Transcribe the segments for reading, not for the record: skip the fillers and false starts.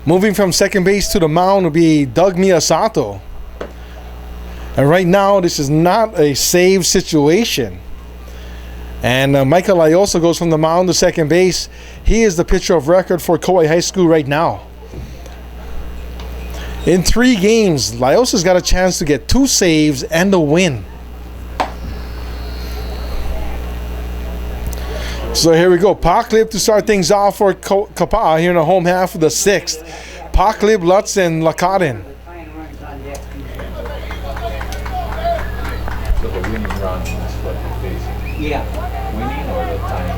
Moving from second base to the mound will be Doug Miyasato. And right now, this is not a save situation. And Michael Laiosa goes from the mound to second base. He is the pitcher of record for Kauai High School right now. In 3 games, Laiosa's got a chance to get 2 saves and a win. So here we go. Paklib to start things off for Kapaa here in the home half of the 6th. Paklib, Lutz, and Lakaden. So the winning run is what you're facing. Yeah. Winning or the time?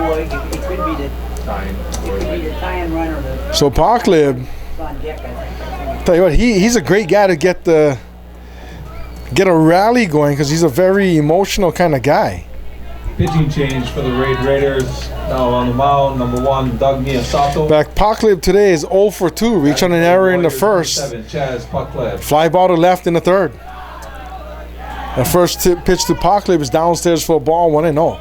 Well, it could be the Time. it could be the tie-in run or the So Paklib, on deck. I think. tell you what, he's a great guy to get a rally going because he's a very emotional kind of guy. Pitching change for the Raiders. Now on the mound, number 1, Doug Miyasato. Back Paklib today is 0 for 2. Reach on an error in the first. 7, Chaz Paklib. Fly ball to left in the 3rd. The first pitch to Paklib is downstairs for a ball, 1-0.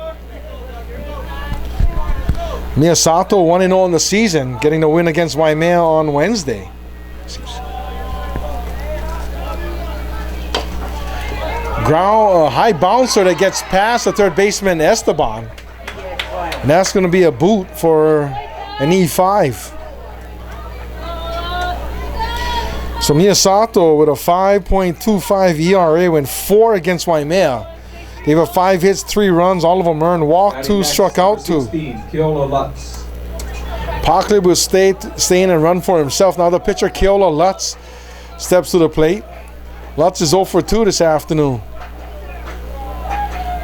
Miyasato 1-0 in the season, getting the win against Waimea on Wednesday. Ground high bouncer that gets past the third baseman Esteban. And that's going to be a boot for an E5. So Miyasato with a 5.25 ERA went 4 against Waimea. Gave up 5 hits, 3 runs, all of them earned. Walked 2, struck out 2. Keola Lutz. Paklib will stay in and run for himself. Now the pitcher Keola Lutz steps to the plate. Lutz is 0 for 2 this afternoon.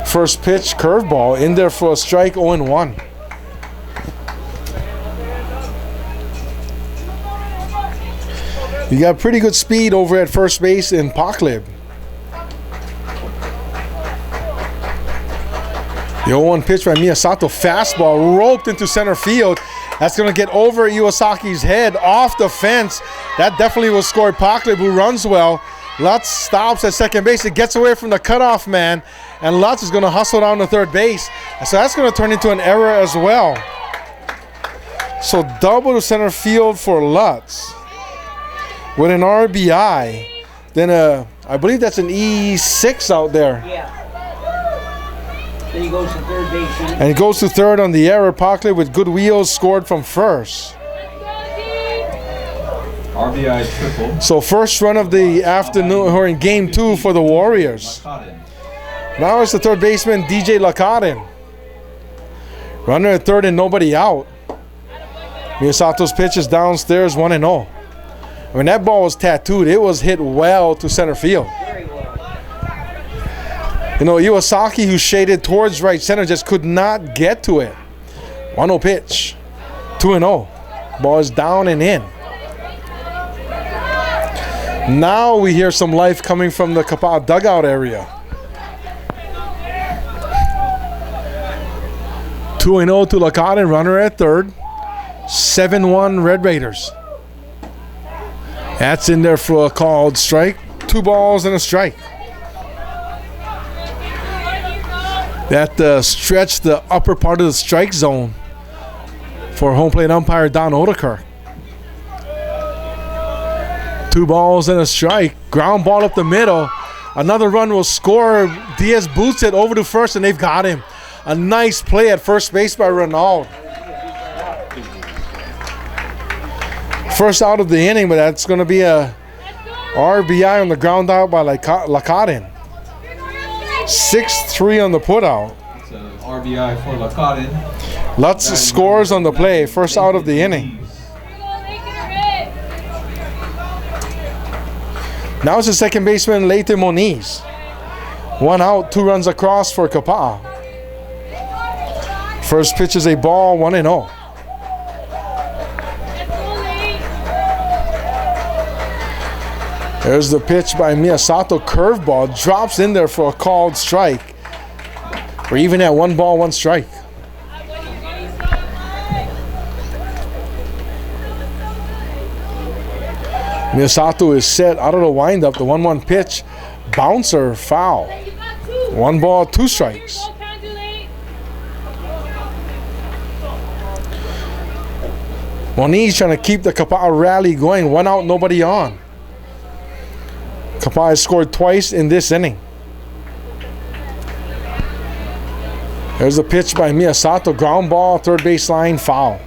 First pitch, curveball, in there for a strike, 0-1. You got pretty good speed over at first base in Paklib. The 0-1 pitch by Miyasato, fastball, roped into center field. That's going to get over Iwasaki's head, off the fence. That definitely will score Paklib, who runs well. Lutz stops at second base. It gets away from the cutoff man, and Lutz is going to hustle down to third base. So that's going to turn into an error as well. So double to center field for Lutz with an RBI. Then I believe that's an E6 out there. Yeah. Then he goes to third base. And he goes to third on the error. Paklib with good wheels scored from first. RBI triple. So first run of the afternoon, or in game 2 for the Warriors. Now it's the third baseman, DJ Lakaden. Runner at third and nobody out. Miyasato's pitch is downstairs, 1-0. When that ball was tattooed, it was hit well to center field. Very well. You know, Iwasaki, who shaded towards right center, just could not get to it. 1-0 pitch, 2-0. Ball is down and in. Now we hear some life coming from the Kapaa dugout area. 2-0 to Lakaden, runner at third. 7-1 Red Raiders. That's in there for a called strike. 2 balls and a strike. That stretched the upper part of the strike zone for home plate umpire Don Odeker. 2 balls and a strike. Ground ball up the middle. Another run will score. Diaz boots it over to first, and they've got him. A nice play at first base by Ronald. First out of the inning, but that's going to be a RBI on the ground out by Lakaden. 6-3 on the putout. It's an RBI for Lakaden. Lutz scores on the play. First out of the inning. Now it's the second baseman, Leite Moniz. 1 out, 2 runs across for Kapaa. First pitch is a ball, 1-0. There's the pitch by Miyasato, curveball, drops in there for a called strike. We're even at 1 ball, 1 strike. Miyasato is set out of the windup. The 1-1 pitch, bouncer, foul. 1 ball, 2 strikes. Moniz trying to keep the Kapaa rally going. 1 out, nobody on. Kapaa has scored twice in this inning. There's a pitch by Miyasato. Ground ball, third baseline, foul.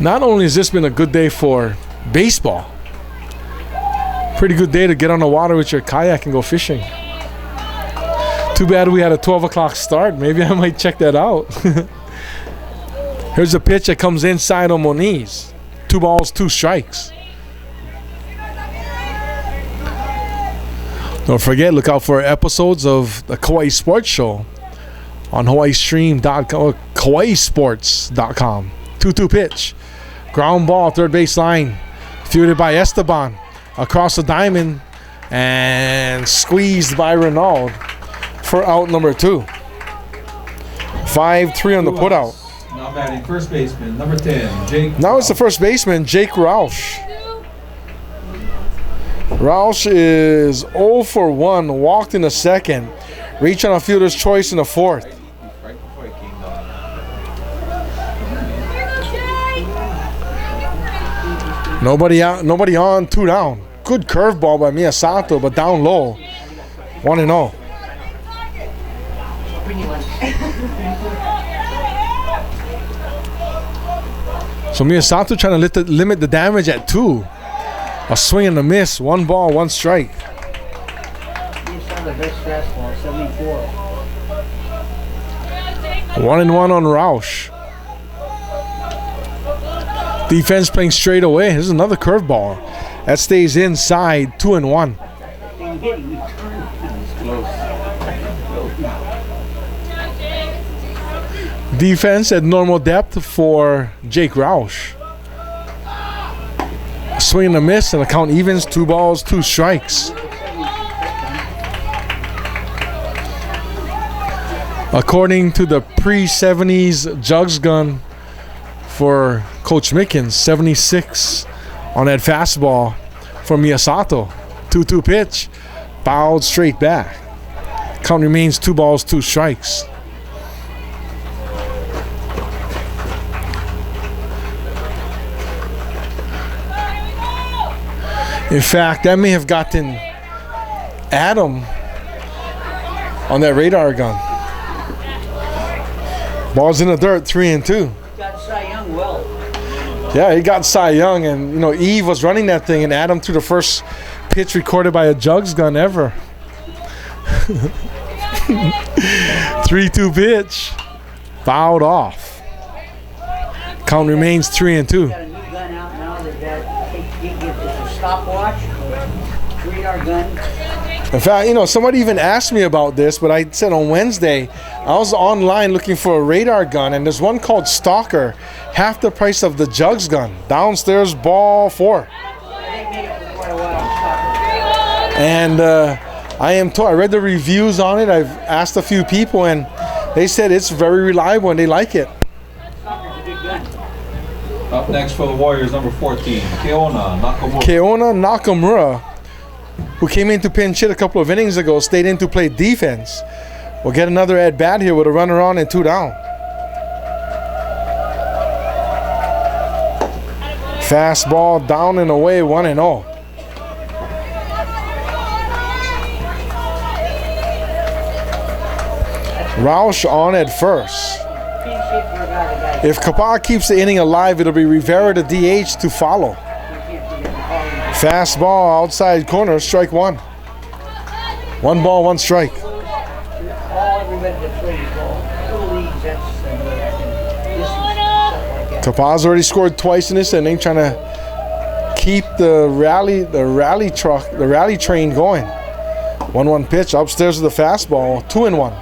Not only has this been a good day for baseball, pretty good day to get on the water with your kayak and go fishing. Too bad we had a 12 o'clock start. Maybe I might check that out. Here's a pitch that comes inside on Moniz. 2 balls, 2 strikes. Don't forget, look out for episodes of the Kauai Sports Show on HAWAIISTREAM.com or KauaiSports.com. 2-2 pitch. Ground ball, third baseline. Fielded by Esteban. Across the diamond. And squeezed by Renaud for out number 2. 5-3 on the putout. Now batting first baseman, number 10, Jake. Now it's the first baseman, Jake Roush. Roush is 0 for 1, walked in the second. Reach on a fielder's choice in the fourth. Right before he came down. Nobody out, nobody on, 2 down. Good curveball by Miyasato, but down low. 1-0. So Miyasato trying to limit the damage at 2. A swing and a miss. 1 ball, 1 strike. The best fastball, 74. 1-1 on Roush. Defense playing straight away. Here's another curveball. That stays inside. 2-1. Defense at normal depth for Jake Roush. Swing and a miss, and the count evens. 2 balls, 2 strikes. According to the pre-70s jugs gun for Coach Mickens, 76 on that fastball for Miyasato. 2-2 pitch, fouled straight back. Count remains 2 balls, 2 strikes. In fact, that may have gotten Adam on that radar gun. Ball's in the dirt, 3-2. Got Cy Young well. Yeah, he got Cy Young, and you know Eve was running that thing, and Adam threw the first pitch recorded by a jugs gun ever. 3-2 pitch, fouled off. Count remains 3-2. Got a new gun out now that it's a stopwatch, radar gun. In fact, you know, somebody even asked me about this, but I said on Wednesday, I was online looking for a radar gun, and there's one called Stalker, half the price of the jugs gun. Downstairs, ball 4. They made it for quite a while. And I am told, I read the reviews on it. I've asked a few people, and they said it's very reliable and they like it. Stalker's a good gun. Up next for the Warriors, number 14, Keona Nakamura. Keona Nakamura, who came in to pinch hit a couple of innings ago, stayed in to play defense. We'll get another at bat here with a runner on and 2 down. Fastball down and away, 1-0. Roush on at first. If Kapaa keeps the inning alive, it'll be Rivera the DH to follow. Fastball outside corner, strike 1. 1 ball, 1 strike. Kapaa's already scored twice in this inning, trying to keep the rally train going. 1-1 pitch upstairs with the fastball, 2-1.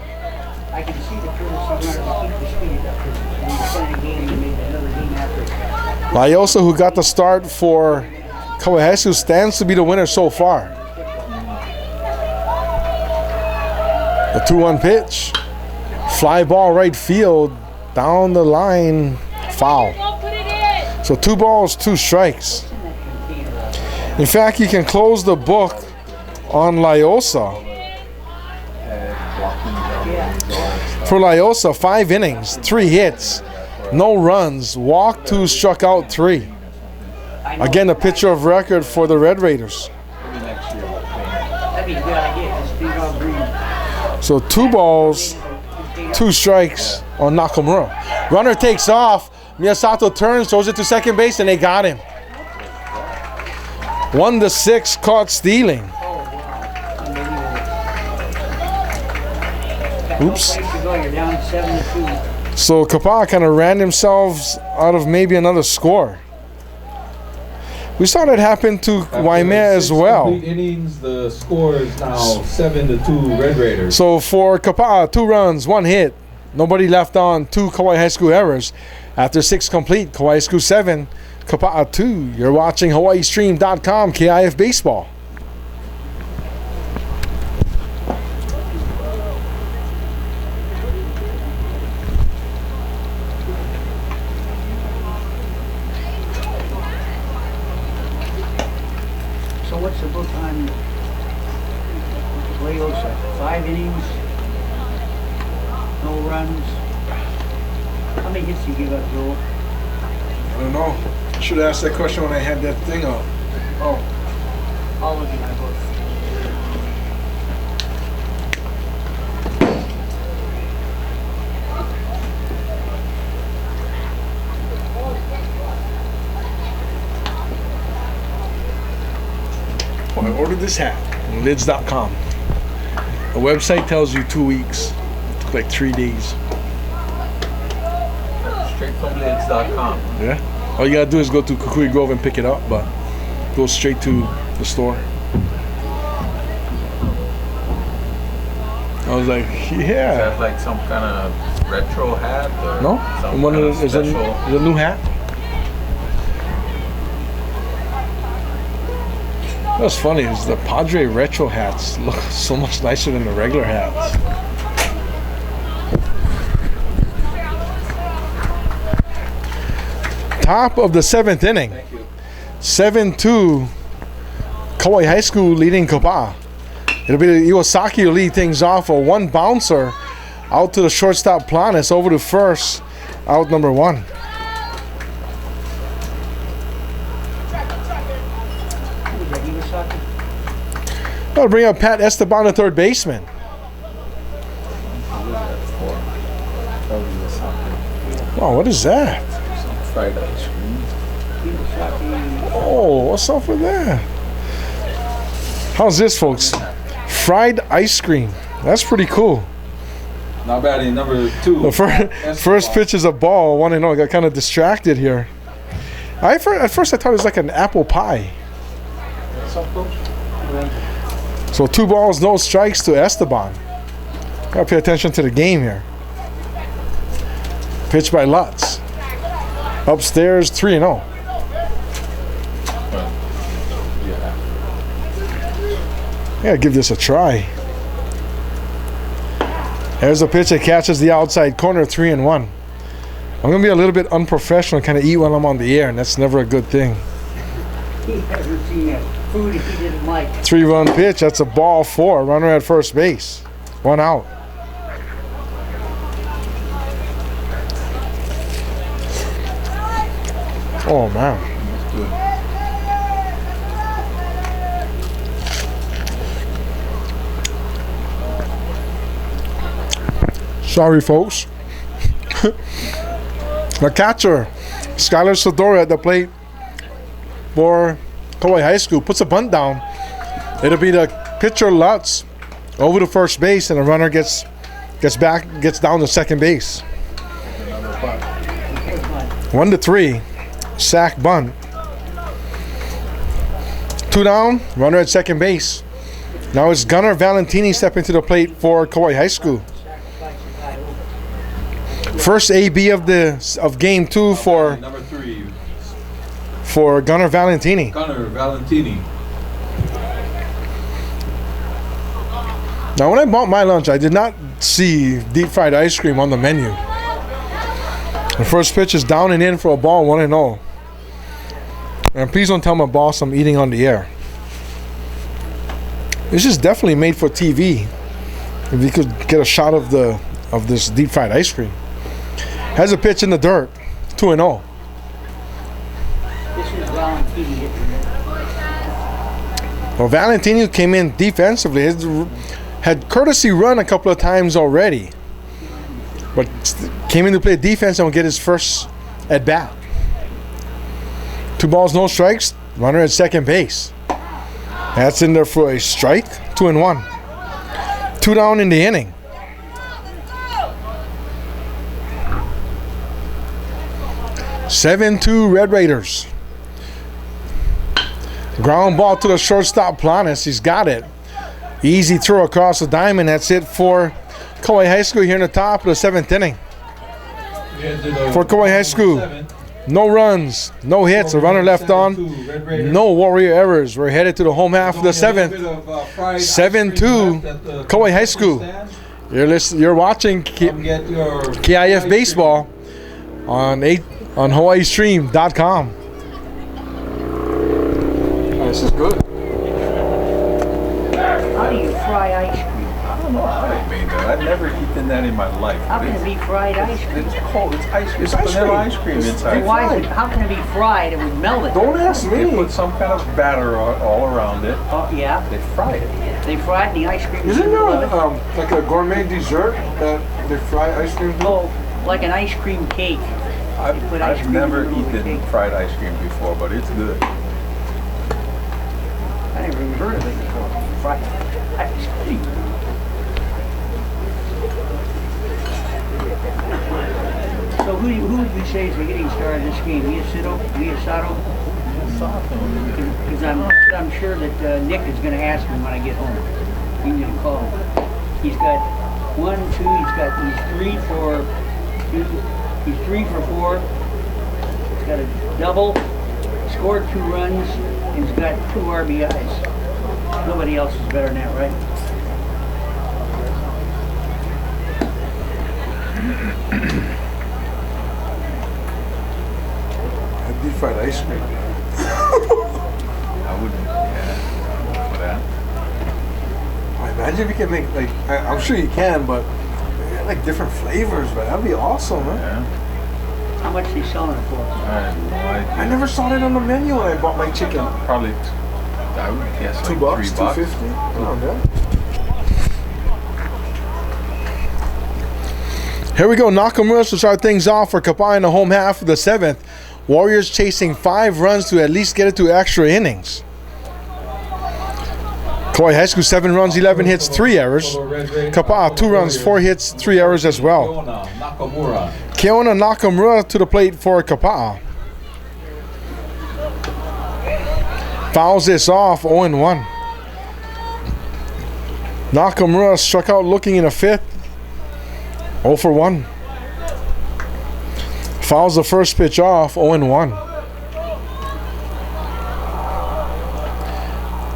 I can see the courtesy runner to keep the speed up because when you play a game, you made another game after. Layosa, who got the start for Kauai, who stands to be the winner so far. The 2-1 pitch. Fly ball right field, down the line, foul. So 2 balls, 2 strikes. In fact, you can close the book on Layosa For Lyosa, 5 innings, 3 hits, no runs, walked 2, struck out 3. Again, a pitcher of record for the Red Raiders. That'd be a good idea. Just feed on green. So 2 balls, 2 strikes on Nakamura. Runner takes off. Miyasato turns, throws it to second base, and they got him. 1-6, caught stealing. Oops. You're down 7-2. So Kapaa kind of ran themselves out of maybe another score. We saw that happen to Waimea as well. Complete innings, the score is now 7-2 Red Raiders. So for Kapaa, 2 runs, 1 hit. Nobody left on, 2 Kauai High School errors. After 6 complete, Kauai High School 7, Kapaa 2. You're watching HawaiiStream.com, KIF Baseball. So what's the book on Lyosa? 5 innings, no runs. How many hits do you give up, Joel? I don't know. I should have asked that question when I had that thing up. Oh, I'll look at my book. Well, I ordered this hat on lids.com. The website tells you 2 weeks. It took like 3 days. Straight from lids.com. Yeah. All you gotta do is go to Kukui Grove and pick it up, but go straight to the store. I was like, Is yeah. that like some kind of retro hat? Or No? some One kind of of the, is a special? new hat. What's funny is the Padre retro hats look so much nicer than the regular hats. Top of the 7th inning. 7-2 Kauai High School leading Kapaa. It'll be the Iwasaki who lead things off. A 1 bouncer out to the shortstop Planis, over to first, out number 1. I'll bring up Pat Esteban, the third baseman. Oh, what is that? Fried ice cream. Oh, what's up with that? How's this, folks? Fried ice cream. That's pretty cool. Not bad in number 2. The first pitch is a ball, 1-0. I got kind of distracted here. At first I thought it was like an apple pie. So 2 balls, no strikes to Esteban. Gotta pay attention to the game here. Pitch by Lutz. Upstairs, 3-0. Yeah, give this a try. There's a pitch that catches the outside corner, 3-1. I'm gonna be a little bit unprofessional, kind of eat while I'm on the air, and that's never a good thing. He hasn't seen that food he didn't like. 3-run pitch, that's a ball 4. Runner at first base. 1 out. Oh, man. Sorry, folks. The catcher, Skylar Sadora, at the plate for Kauai High School, puts a bunt down. It'll be the pitcher Lutz over to first base, and the runner gets down to second base. 1-3, sack bunt. 2 down, runner at second base. Now it's Gunnar Valentini stepping to the plate for Kauai High School. First AB of game 2 for number 3 for Gunnar Valentini. Gunnar Valentini. Now, when I bought my lunch, I did not see deep fried ice cream on the menu. The first pitch is down and in for a ball, 1-0. And please don't tell my boss I'm eating on the air. This is definitely made for TV. If he could get a shot of this deep fried ice cream. Has a pitch in the dirt. 2-0. This is Valentini hitting. Well, Valentino came in defensively. Had courtesy run a couple of times already, but came in to play defense and will get his first at bat. 2 balls, no strikes. Runner at second base. That's in there for a strike. 2-1. 2 down in the inning. (7-2) Red Raiders. Ground ball to the shortstop, Planes. He's got it. Easy throw across the diamond. That's it for Kauai High School here in the top of the 7th inning. For Kauai High School, no runs, no hits, a runner left on, no Warrior errors. We're headed to the home half of the 7th. 7-2 Kauai High School. You're watching KIF Baseball on HAWAIISTREAM.com. This is good. How do you fry ice cream? I don't know how they made that. I've never eaten that in my life. How can it be fried ice cream? It's cold. It's ice cream. It's vanilla ice cream inside. Why is it, how can it be fried? It would melt it. Don't ask They me. put some kind of batter all around it. Oh, yeah. They fry it. They fried the ice cream. Isn't there like a gourmet dessert that they fry ice cream? Oh, like an ice cream cake. put ice I've cream never in the eaten cake. fried ice cream before, but it's good. I never even heard of it before. Fried ice cream. So who would you say is getting started in this game? Miyasato? Because I'm sure that Nick is going to ask me when I get home. He's going to call. He's got 1, 2. He's 3 for 2. He's 3 for 4. He's got a double. Scored 2 runs. And he's got 2 RBIs. Nobody else is better than that, right? Deep fried ice cream. I wouldn't, for that. Imagine if you can make, like, I'm sure you can, but like different flavors, but that'd be awesome, man. Yeah. How much are they selling it for? I have no idea. I never saw it on the menu when I bought my chicken. Probably, I would guess like $2, $3. $2.50. Oh, yeah. Here we go. Nakamura to start things off for Kapaa in the home half of the 7th. Warriors chasing 5 runs to at least get it to extra innings. Kauai High School 7 runs, 11 hits, 3 errors. Kapaa 2 runs, 4 hits, 3 errors as well. Keona Nakamura to the plate for Kapaa. Fouls this off, 0-1. Nakamura struck out looking in the 5th. 0 for 1. Fouls the first pitch off, 0-1.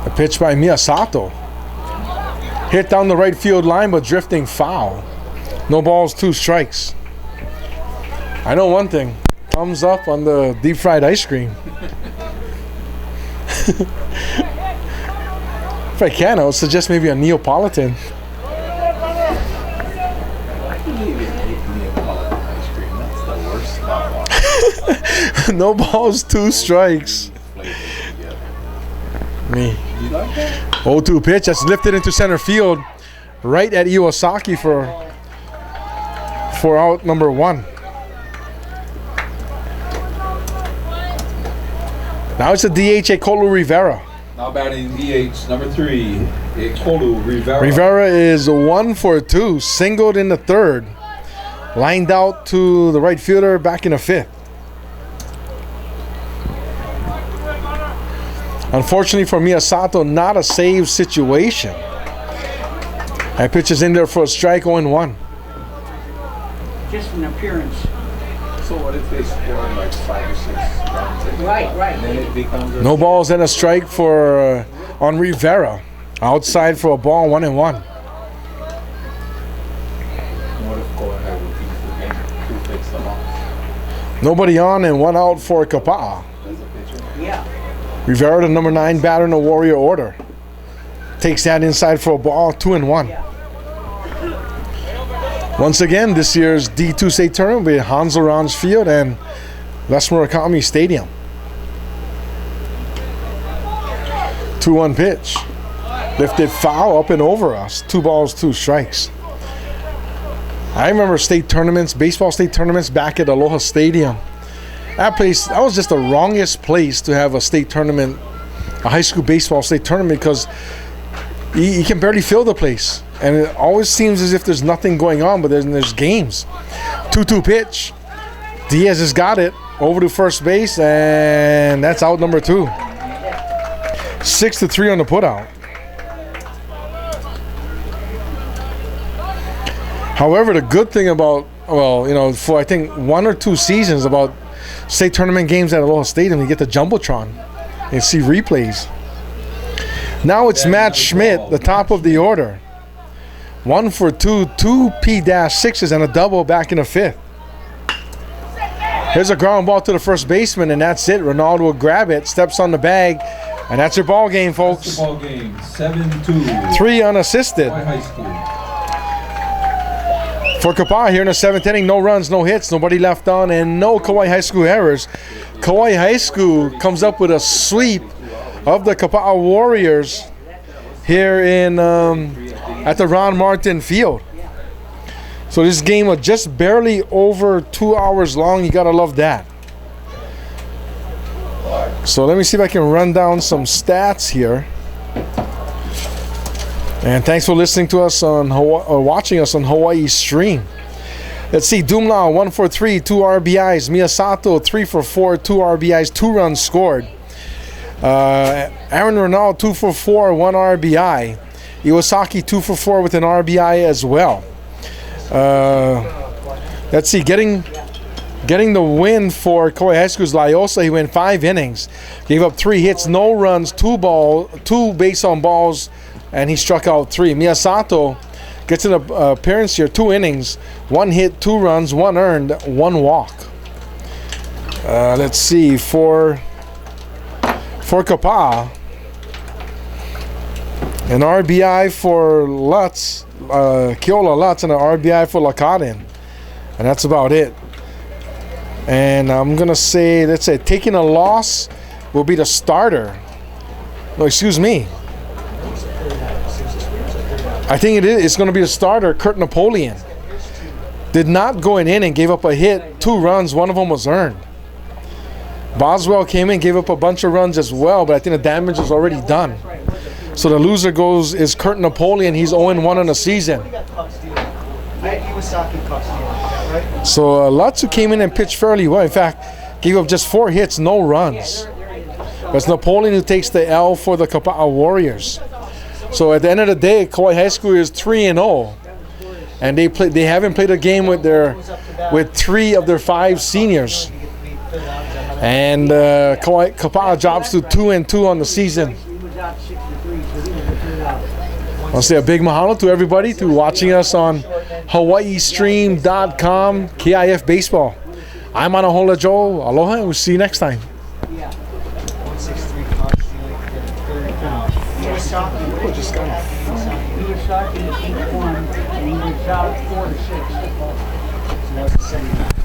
A pitch by Miyasato. Hit down the right field line, but drifting foul. No balls, 2 strikes. I know one thing. Thumbs up on the deep fried ice cream. If I can, I would suggest maybe a Neapolitan. No balls, 2 strikes. Me. 0-2 pitch. That's lifted into center field, right at Iwasaki for out number 1. Now it's a DH Ekolu Rivera. Now batting DH number 3, Ekolu Rivera. Rivera is 1 for 2, singled in the 3rd, lined out to the right fielder back in the 5th. Unfortunately for Miyasato, not a save situation. That pitch is in there for a strike, 0-1. Just an appearance. So what if they score like 5 or 6 runs? Right. And then it becomes a No balls and a strike for on Rivera. Outside for a ball, 1-1. What if Kauai would beat the game? Who picks them up? Nobody on and 1 out for Kapaa. As a pitcher. Yeah. Rivera, the number 9 batter in the Warrior order. Takes that inside for a ball, 2-1. Yeah. Once again, this year's D2 state tournament will be at Hansel Ranch Field and Les Murakami Stadium. 2-1 pitch. Lifted foul up and over us. 2 balls, 2 strikes. I remember state tournaments, baseball state tournaments back at Aloha Stadium. That place, that was just the wrongest place to have a state tournament, a high school baseball state tournament, because you can barely fill the place. And it always seems as if there's nothing going on, but there's games. 2-2 pitch. Diaz has got it over to first base, and that's out number 2. 6-3 on the putout. However, the good thing about, well, you know, for I think 1 or 2 seasons about state tournament games at Aloha Stadium, you get the Jumbotron and see replays. Now it's Matt Schmidt, the top of the order. 1 for 2, 2 P-6s and a double back in the 5th. Here's a ground ball to the first baseman, and that's it. Ronaldo will grab it, steps on the bag, and that's your ball game, folks. That's the ball game. 7-2. 3 unassisted. High school. For Kapaa here in the 7th inning, no runs, no hits, nobody left on, and no Kauai High School errors. Kauai High School comes up with a sweep of the Kapaa Warriors here in at the Ron Martin Field. So this game was just barely over 2 hours long. You gotta love that. So let me see if I can run down some stats here. And thanks for listening to us on watching us on Hawaii Stream. Let's see, Dumla 1 for 3, 2 RBIs. Miyasato 3 for 4, 2 RBIs, 2 runs scored. Aaron Ronaldo 2 for 4, 1 RBI. Iwasaki 2 for 4 with an RBI as well. Let's see, getting the win for Kauai High School's Laiosa. He went 5 innings, gave up 3 hits, no runs, 2 base on balls, and he struck out 3. Miyasato gets an appearance here, 2 innings, 1 hit, 2 runs, 1 earned, 1 walk. Let's see, for Kapaa, an RBI for Lutz, Keola Lutz, and an RBI for Lakaden. And that's about it. And I'm going to say, let's say, taking a loss will be the starter. No, excuse me. I think it's going to be the starter, Kurt Napoleon. Did not go in and gave up a hit, 2 runs, 1 of them was earned. Boswell came in, gave up a bunch of runs as well, but I think the damage is already done. So the loser is Kurt Napoleon. He's 0-1 in the season. So Lutz, who came in and pitched fairly well, in fact, gave up just 4 hits, no runs. But it's Napoleon who takes the L for the Kapaa Warriors. So at the end of the day, Kauai High School is 3-0, and they haven't played a game with 3 of their 5 seniors. And Kapaa drops to 2-2 on the season. I want to say a big mahalo to everybody for watching us on HAWAIISTREAM.com, KIF Baseball. I'm Anahola Joe. Aloha, and we'll see you next time. He was out 4 to 6.